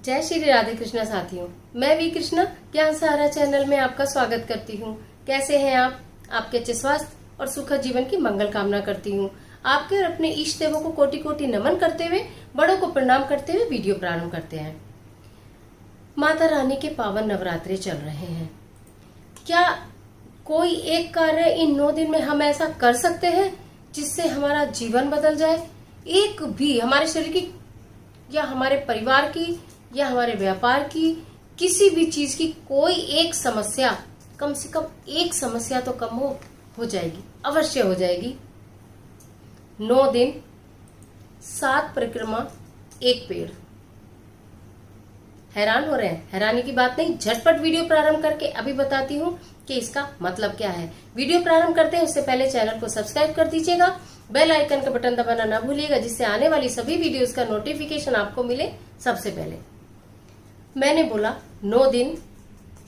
जय श्री राधे कृष्णा साथियों, मैं वी कृष्णा ज्ञान सहारा चैनल में आपका स्वागत करती हूँ। कैसे हैं आप? आपके अच्छे स्वास्थ्य और सुखद जीवन की मंगल कामना करती हूँ। आपके और अपने इष्ट देवों को कोटि कोटि नमन करते हुए, बड़ों को प्रणाम करते हुए वीडियो प्रारंभ करते हैं। माता रानी के पावन नवरात्रे चल रहे हैं। क्या कोई एक कार्य इन 9 दिन में हम ऐसा कर सकते हैं जिससे हमारा जीवन बदल जाए? एक भी हमारे शरीर की या हमारे परिवार की या हमारे व्यापार की किसी भी चीज की कोई एक समस्या, कम से कम एक समस्या तो कम हो जाएगी, अवश्य हो जाएगी। 9 दिन 7 परिक्रमा 1 पेड़। हैरान हो रहे हैं? हैरानी की बात नहीं, झटपट वीडियो प्रारंभ करके अभी बताती हूँ कि इसका मतलब क्या है। वीडियो प्रारंभ करते हैं उससे पहले चैनल को सब्सक्राइब कर दीजिएगा, बेल आइकन का बटन दबाना ना भूलिएगा, जिससे आने वाली सभी वीडियोस का नोटिफिकेशन आपको मिले सबसे पहले। मैंने बोला 9 दिन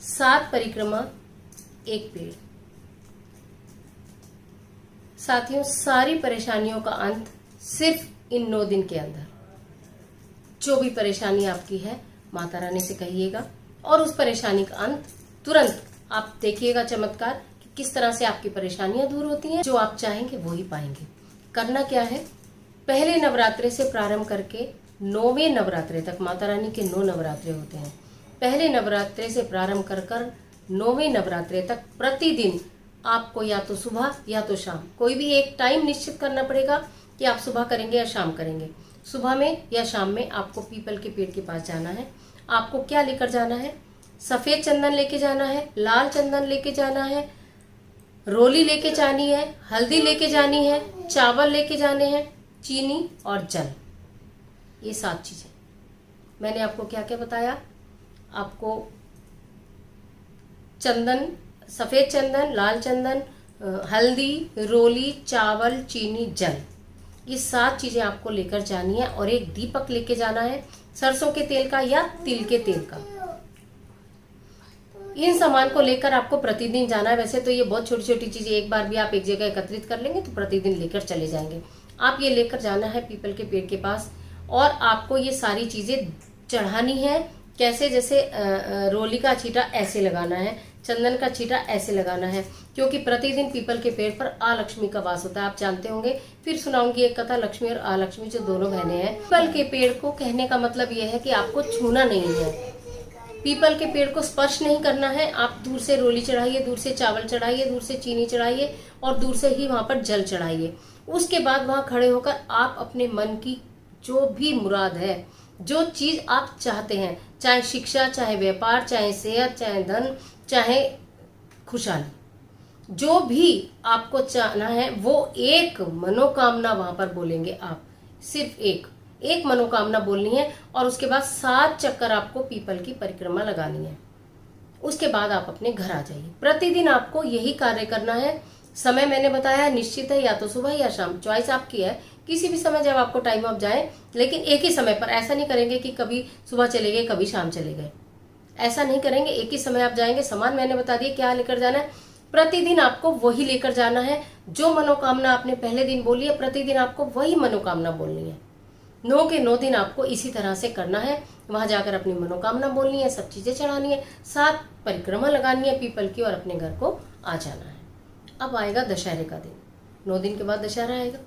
7 परिक्रमा 1 पेड़। साथियों, सारी परेशानियों का अंत सिर्फ इन 9 दिन के अंदर। जो भी परेशानी आपकी है, माता रानी से कहिएगा और उस परेशानी का अंत तुरंत आप देखिएगा चमत्कार कि किस तरह से आपकी परेशानियां दूर होती हैं। जो आप चाहेंगे वो ही पाएंगे। करना क्या है? पहले नवरात्रे से प्रारंभ करके 9वें नवरात्रे तक, माता रानी के 9 नवरात्रे होते हैं। पहले नवरात्रे से प्रारंभ कर 9वें नवरात्रे तक प्रतिदिन आपको या तो सुबह या तो शाम कोई भी एक टाइम निश्चित करना पड़ेगा कि आप सुबह करेंगे या शाम करेंगे। सुबह में या शाम में आपको पीपल के पेड़ के पास जाना है। आपको क्या लेकर जाना है? सफेद चंदन लेके जाना है, लाल चंदन लेके जाना है, रोली लेके जानी है, हल्दी लेके जानी है, चावल लेके जाने हैं, चीनी और जल। ये 7 चीजें मैंने आपको क्या क्या बताया। आपको चंदन, सफेद चंदन, लाल चंदन, हल्दी, रोली, चावल, चीनी, जल, ये 7 चीजें आपको लेकर जानी है। और एक दीपक लेके जाना है, सरसों के तेल का या तिल के तेल का। इन सामान को लेकर आपको प्रतिदिन जाना है। वैसे तो ये बहुत छोटी छोटी चीजें, एक बार भी आप एक जगह एकत्रित कर लेंगे तो प्रतिदिन लेकर चले जाएंगे। आप ये लेकर जाना है पीपल के पेड़ के पास और आपको ये सारी चीजें चढ़ानी है। कैसे? जैसे रोली का छींटा ऐसे लगाना है, चंदन का छींटा ऐसे लगाना है, क्योंकि प्रतिदिन पीपल के पेड़ पर अलक्ष्मी का वास होता है। आप जानते होंगे, फिर सुनाऊंगी एक कथा, लक्ष्मी और अलक्ष्मी जो दोनों बहनें हैं। पीपल के पेड़ को कहने का मतलब यह है कि आपको छूना नहीं है, पीपल के पेड़ को स्पर्श नहीं करना है। आप दूर से रोली चढ़ाइए, दूर से चावल चढ़ाइए, दूर से चीनी चढ़ाइए और दूर से ही वहां पर जल चढ़ाइए। उसके बाद वहां खड़े होकर आप अपने मन की जो भी मुराद है, जो चीज आप चाहते हैं, चाहे शिक्षा, चाहे व्यापार, चाहे सेहत, चाहे धन, चाहे खुशहाली, जो भी आपको चाहना है वो एक मनोकामना वहां पर बोलेंगे आप। सिर्फ एक मनोकामना बोलनी है और उसके बाद 7 चक्कर आपको पीपल की परिक्रमा लगानी है। उसके बाद आप अपने घर आ जाइए। प्रतिदिन आपको यही कार्य करना है। समय मैंने बताया निश्चित है, या तो सुबह या शाम, चॉइस आपकी है। किसी भी समय जब आपको टाइम आप जाए, लेकिन एक ही समय पर। ऐसा नहीं करेंगे कि कभी सुबह चले गए कभी शाम चले गए, ऐसा नहीं करेंगे। एक ही समय आप जाएंगे। सामान मैंने बता दिया क्या लेकर जाना है। प्रतिदिन आपको वही लेकर जाना है जो मनोकामना आपने पहले दिन बोली है। प्रतिदिन आपको वही मनोकामना बोलनी है। 9 के 9 दिन आपको इसी तरह से करना है। वहां जाकर अपनी मनोकामना बोलनी है, सब चीजें चढ़ानी है, 7 परिक्रमा लगानी है पीपल की और अपने घर को आ जाना है। अब आएगा दशहरे का दिन। 9 दिन के बाद दशहरा आएगा।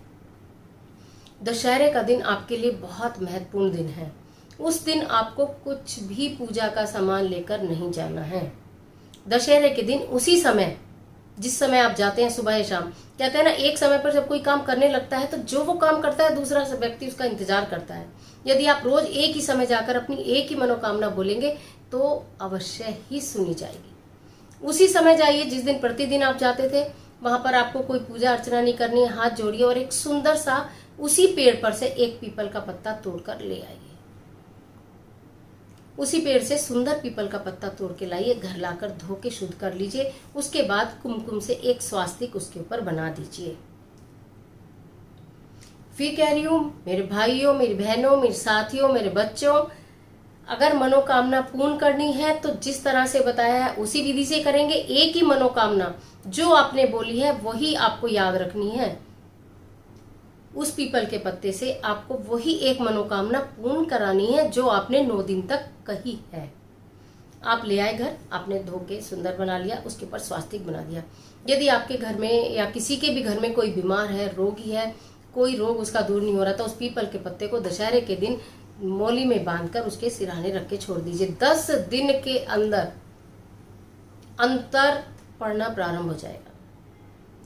दशहरे का दिन आपके लिए बहुत महत्वपूर्ण दिन है। उस दिन आपको कुछ भी पूजा का सामान लेकर नहीं जाना है। दशहरे के दिन उसी समय, जिस समय आप जाते हैं सुबह या शाम, कहते हैं ना, एक समय पर जब कोई काम करने लगता है तो जो वो काम करता है दूसरा व्यक्ति उसका इंतजार करता है। यदि आप रोज एक ही समय जाकर अपनी एक ही मनोकामना बोलेंगे तो अवश्य ही सुनी जाएगी। उसी समय जाइए जिस दिन प्रतिदिन आप जाते थे। वहां पर आपको कोई पूजा अर्चना नहीं करनी है। हाथ जोड़िए और एक सुंदर सा उसी पेड़ पर से एक पीपल का पत्ता तोड़कर ले आइए। उसी पेड़ से सुंदर पीपल का पत्ता तोड़ के लाइए, घर लाकर धो के शुद्ध कर लीजिए। उसके बाद कुमकुम से एक स्वास्तिक उसके ऊपर बना दीजिए। फिर कह रही हूं मेरे भाइयों, मेरी बहनों, मेरे साथियों, मेरे बच्चों, अगर मनोकामना पूर्ण करनी है तो जिस तरह से बताया है उसी विधि से करेंगे। एक ही मनोकामना जो आपने बोली है वही आपको याद रखनी है। उस पीपल के पत्ते से आपको वही एक मनोकामना पूर्ण करानी है जो आपने 9 दिन तक कही है। आप ले आए घर, आपने धो के सुंदर बना लिया, उसके ऊपर स्वास्तिक बना दिया। यदि आपके घर में या किसी के भी घर में कोई बीमार है, रोगी है, कोई रोग उसका दूर नहीं हो रहा, तो उस पीपल के पत्ते को दशहरे के दिन मोली में बांधकर उसके सिरहाने रख के छोड़ दीजिए। 10 दिन के अंदर अंतर पड़ना प्रारंभ हो जाएगा।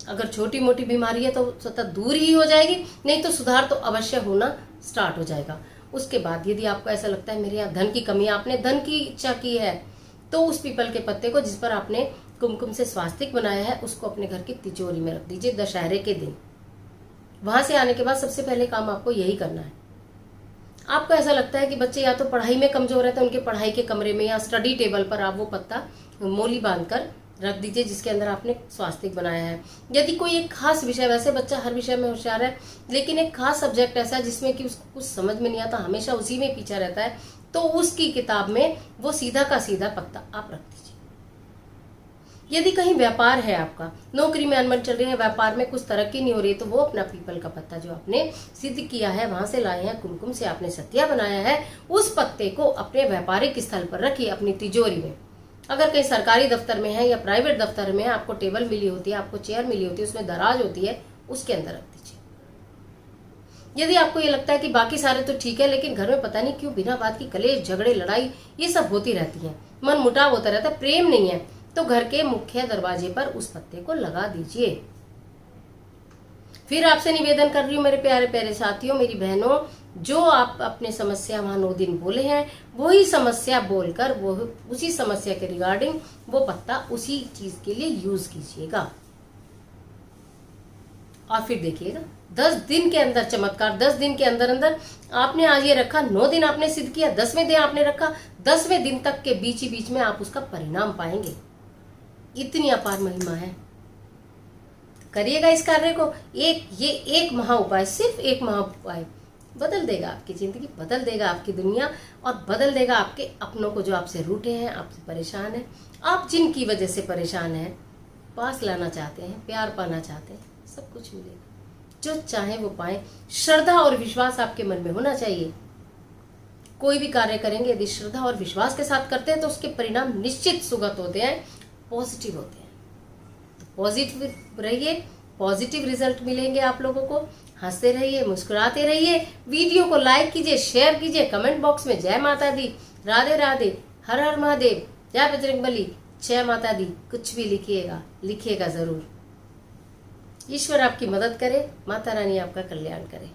अगर छोटी मोटी बीमारी है तो सतत दूर ही हो जाएगी, नहीं तो सुधार तो अवश्य होना स्टार्ट हो जाएगा। उसके बाद यदि आपको ऐसा लगता है मेरे यहाँ धन की कमी है, आपने धन की इच्छा की है, तो उस पीपल के पत्ते को जिस पर आपने कुमकुम से स्वास्तिक बनाया है उसको अपने घर की तिजोरी में रख दीजिए दशहरे के दिन। वहां से आने के बाद सबसे पहले काम आपको यही करना है। आपको ऐसा लगता है कि बच्चे या तो पढ़ाई में कमजोर है तो उनके पढ़ाई के कमरे में या स्टडी टेबल पर आप वो पत्ता मोली बांधकर रख दीजिए जिसके अंदर आपने स्वास्तिक बनाया है। यदि कोई एक खास विषय, वैसे बच्चा हर विषय में होशियार है, लेकिन एक खास सब्जेक्ट ऐसा है जिसमें कि उसको कुछ समझ में नहीं आता, हमेशा उसी में पीछा रहता है, तो उसकी किताब में वो सीधा का सीधा पत्ता आप रख दीजिए। यदि कहीं व्यापार है, आपका नौकरी में अनबन चल रही है, व्यापार में कुछ तरक्की नहीं हो रही, तो वो अपना पीपल का पत्ता जो आपने सिद्ध किया है, वहां से लाए हैं, कुमकुम से आपने सत्या बनाया है, उस पत्ते को अपने व्यापारिक स्थल पर रखिए, अपनी तिजोरी में। अगर कहीं सरकारी दफ्तर में है या प्राइवेट दफ्तर में है, आपको टेबल मिली होती है, आपको चेयर मिली होती है, उसमें दराज होती है, उसके अंदर रख दीजिए। यदि आपको ये लगता है कि बाकी सारे तो ठीक है, लेकिन घर में पता नहीं क्यों बिना बात की कलेश, झगड़े, लड़ाई ये सब होती रहती है, मन मुटाव होता रहता है, प्रेम नहीं है, तो घर के मुख्य दरवाजे पर उस पत्ते को लगा दीजिए। फिर आपसे निवेदन कर रही हूँ मेरे प्यारे प्यारे साथियों, मेरी बहनों, जो आप अपने समस्या वहां 9 दिन बोले हैं, वही समस्या बोलकर वो उसी समस्या के रिगार्डिंग वो पत्ता उसी चीज के लिए यूज कीजिएगा। और फिर देखिएगा 10 दिन के अंदर चमत्कार। 10 दिन के अंदर अंदर आपने आज ये रखा, 9 दिन आपने सिद्ध किया, 10वें दिन आपने रखा, 10वें दिन तक के बीच ही बीच में आप उसका परिणाम पाएंगे। इतनी अपार महिमा है। करिएगा इस कार्य को। ये एक महा उपाय, सिर्फ एक महा उपाय बदल देगा आपकी जिंदगी, बदल देगा आपकी दुनिया, और बदल देगा आपके अपनों को जो आपसे रूठे हैं, आपसे परेशान हैं, आप जिनकी वजह से परेशान हैं, पास लाना चाहते हैं, प्यार पाना चाहते हैं, सब कुछ मिलेगा। जो चाहे वो पाए। श्रद्धा और विश्वास आपके मन में होना चाहिए। कोई भी कार्य करेंगे यदि श्रद्धा और विश्वास के साथ करते हैं तो उसके परिणाम निश्चित सुगत होते हैं, पॉजिटिव होते हैं। तो पॉजिटिव रहिए, पॉजिटिव रिजल्ट मिलेंगे आप लोगों को। हंसते रहिए, मुस्कुराते रहिए। वीडियो को लाइक कीजिए, शेयर कीजिए, कमेंट बॉक्स में जय माता दी, राधे राधे, हर हर महादेव, जय बजरंगबली, जय माता दी कुछ भी लिखिएगा जरूर। ईश्वर आपकी मदद करे, माता रानी आपका कल्याण करे।